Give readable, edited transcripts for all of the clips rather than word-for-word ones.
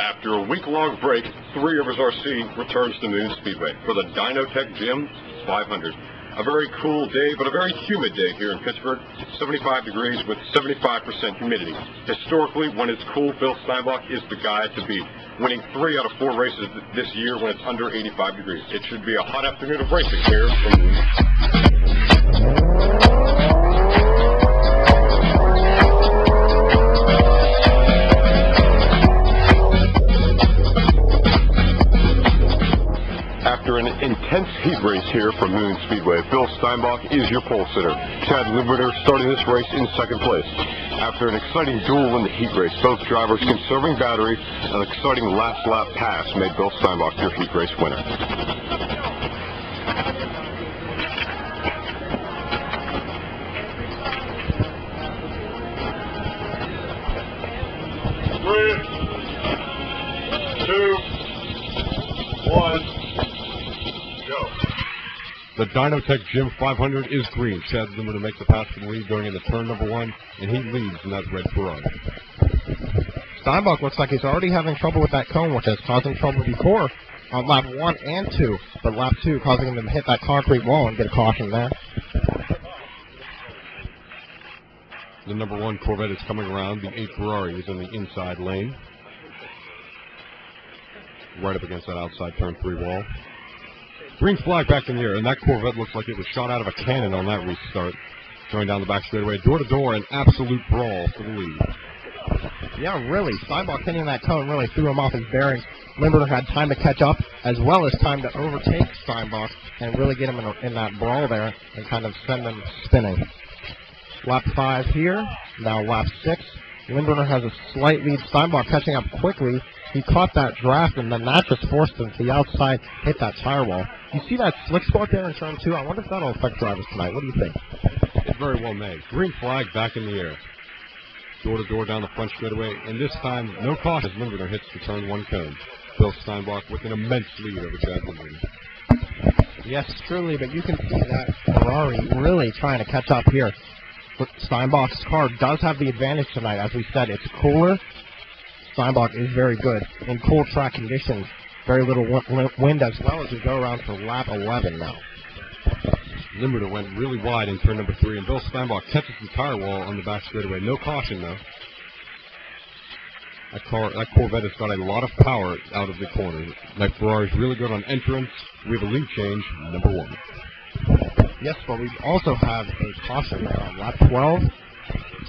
After a week-long break, 3Rivers RC returns to Moon Speedway for the Dynotechjim 500. A very cool day, but a very humid day here in Pittsburgh. 75 degrees with 75% humidity. Historically, when it's cool, Bill Steinbach is the guy to beat, winning 3 out of 4 races this year when it's under 85 degrees. It should be a hot afternoon of racing here from Moon. After an intense heat race here from Moon Speedway, Bill Steinbach is your pole sitter. Chad Limburner starting this race in second place. After an exciting duel in the heat race, both drivers conserving battery, an exciting last lap pass made Bill Steinbach your heat race winner. The Dynotechjim 500 is green. Chad Limburner makes the pass for the lead going into turn number 1, and he leads in that red Ferrari. Steinbach looks like he's already having trouble with that cone, which has caused him trouble before on lap 1 and 2, but lap 2 causing him to hit that concrete wall and get a caution there. The number 1 Corvette is coming around. The 8 Ferrari is in the inside lane, right up against that outside turn 3 wall. Green flag back in the air, and that Corvette looks like it was shot out of a cannon on that restart. Going down the back straightaway, door to door, an absolute brawl for the lead. Yeah, really. Steinbach hitting that cone really threw him off his bearings. Limburner had time to catch up, as well as time to overtake Steinbach and really get him in that brawl there and kind of send him spinning. Lap 5 here, now lap 6. Limburner has a slight lead. Steinbach catching up quickly. He caught that draft, and then that just forced him to the outside, hit that tire wall. You see that slick spot there in turn 2? I wonder if that'll affect drivers tonight. What do you think? It's very well made. Green flag back in the air. Door to door down the front straightaway, and this time, no caution as Limburner hits the turn 1 cone. Bill Steinbach with an immense lead over Chad Limburner. Yes, truly, but you can see that Ferrari really trying to catch up here. But Steinbach's car does have the advantage tonight. As we said, it's cooler. Steinbach is very good in cool track conditions. Very little wind as well as we go around for lap 11 now. Limburner went really wide in turn number 3, and Bill Steinbach catches the tire wall on the back straightaway. No caution, though. That Corvette has got a lot of power out of the corner. That Ferrari's really good on entrance. We have a lead change, number 1. Yes, but we also have a caution there on lap 12.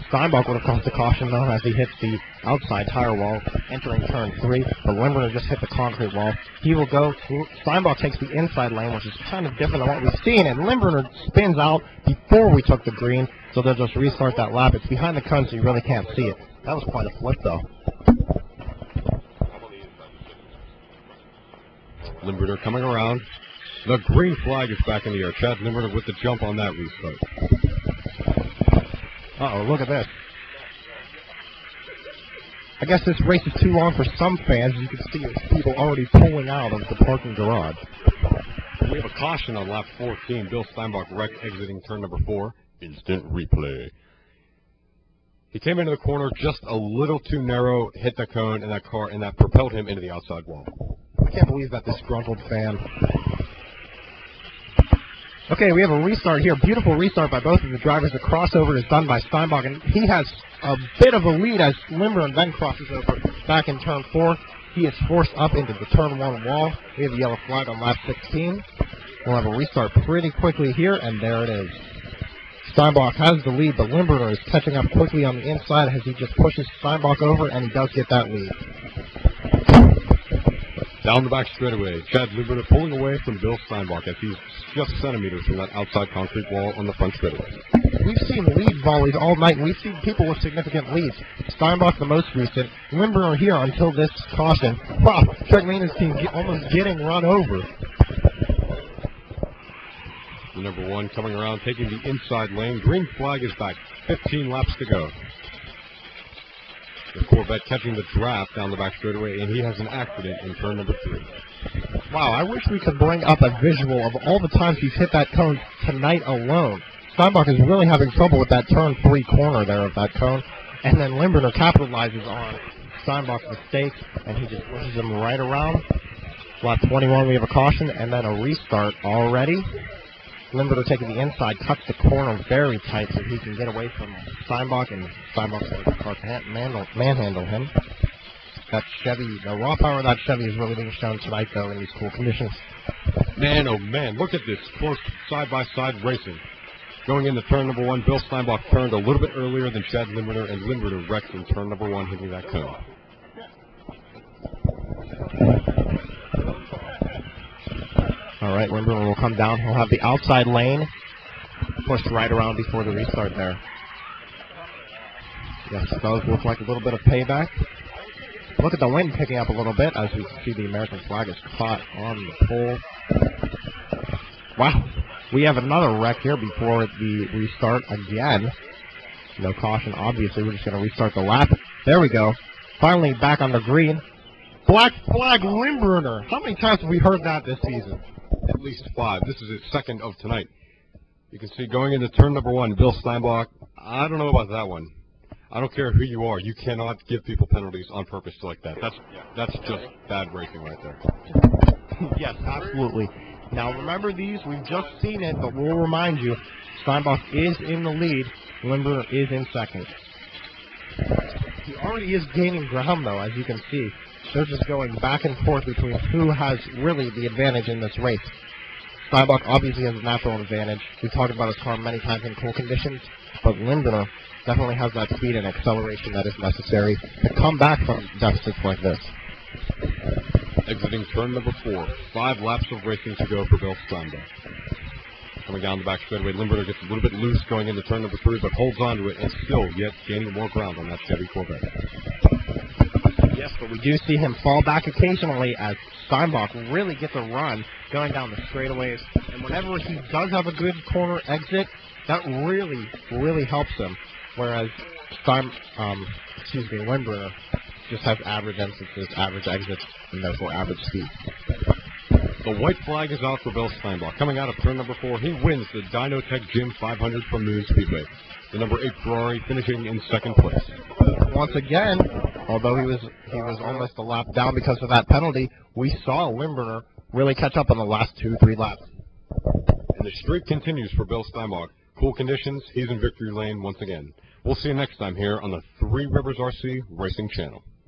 Steinbach would have caused the caution, though, as he hits the outside tire wall, entering turn 3. But Limburner just hit the concrete wall. He will go. Steinbach takes the inside lane, which is kind of different than what we've seen. And Limburner spins out before we took the green, so they'll just restart that lap. It's behind the cone, so you really can't see it. That was quite a flip, though. Limburner coming around. The green flag is back in the air. Chad Limburner with the jump on that restart. Uh-oh, look at this. I guess this race is too long for some fans. You can see there's people already pulling out of the parking garage. We have a caution on lap 14. Bill Steinbach wrecked exiting turn number 4. Instant replay. He came into the corner just a little too narrow, hit the cone in that car, and that propelled him into the outside wall. I can't believe that disgruntled fan. Okay, we have a restart here. Beautiful restart by both of the drivers. The crossover is done by Steinbach, and he has a bit of a lead as Limburner then crosses over back in turn 4. He is forced up into the turn 1 wall. We have a yellow flag on lap 16. We'll have a restart pretty quickly here, and there it is. Steinbach has the lead, but Limburner is catching up quickly on the inside as he just pushes Steinbach over, and he does get that lead. Down the back straightaway, Chad Limburner pulling away from Bill Steinbach as he's just centimeters from that outside concrete wall on the front straightaway. We've seen lead volleys all night, and we've seen people with significant leads. Steinbach the most recent. Limburner here until this caution. Wow, Treglina's team almost getting run over. The number 1 coming around, taking the inside lane. Green flag is back. 15 laps to go. The Corvette catching the draft down the back straightaway, and he has an accident in turn number 3. Wow, I wish we could bring up a visual of all the times he's hit that cone tonight alone. Steinbach is really having trouble with that turn 3 corner there of that cone, and then Limburner capitalizes on Steinbach's mistakes, and he just pushes him right around. Lap 21, we have a caution, and then a restart already. Limburger taking the inside, cuts the corner very tight so he can get away from Steinbach, and Steinbach's going to manhandle him. That Chevy, the raw power of that Chevy is really being shown tonight, though, in these cool conditions. Man, oh man, look at this close side-by-side racing. Going into turn number 1, Bill Steinbach turned a little bit earlier than Chad Limburger, and Limburger wrecked in turn number 1, hitting that cone. All right, Limburger will come down. He'll have the outside lane pushed right around before the restart there. Yes, it does look like a little bit of payback. Look at the wind picking up a little bit as we see the American flag is caught on the pole. Wow, we have another wreck here before the restart again. No caution, obviously. We're just going to restart the lap. There we go. Finally back on the green. Black flag Limburger. How many times have we heard that this season? At least 5. This is his second of tonight. You can see going into turn number 1, Bill Steinbach. I don't know about that one. I don't care who you are. You cannot give people penalties on purpose like that. That's just bad racing right there. Yes, absolutely. Now remember these. We've just seen it, but we'll remind you. Steinbach is in the lead. Limburger is in second. He already is gaining ground, though, as you can see. They're just going back and forth between who has really the advantage in this race. Steinbach obviously has a natural advantage. We've talked about his car many times in cool conditions, but Limburger definitely has that speed and acceleration that is necessary to come back from deficits like this. Exiting turn number 4, 5 laps of racing to go for Bill Steinbach. Coming down the back straightaway, Limburger gets a little bit loose going into turn number 3, but holds on to it and still yet gaining more ground on that Chevy Corvette. Yes, but we do see him fall back occasionally as Steinbach really gets a run going down the straightaways. And whenever he does have a good corner exit, that really, really helps him. Whereas Limburger just has average entrances, average exits, and therefore average speed. The white flag is out for Bill Steinbach. Coming out of turn number 4, he wins the Dynotechjim 500 from Moon Speedway. The number 8 Ferrari finishing in second place. Once again, although he was almost a lap down because of that penalty, we saw Limburger really catch up on the last 2-3 laps. And the streak continues for Bill Steinbach. Cool conditions, he's in victory lane once again. We'll see you next time here on the Three Rivers RC Racing Channel.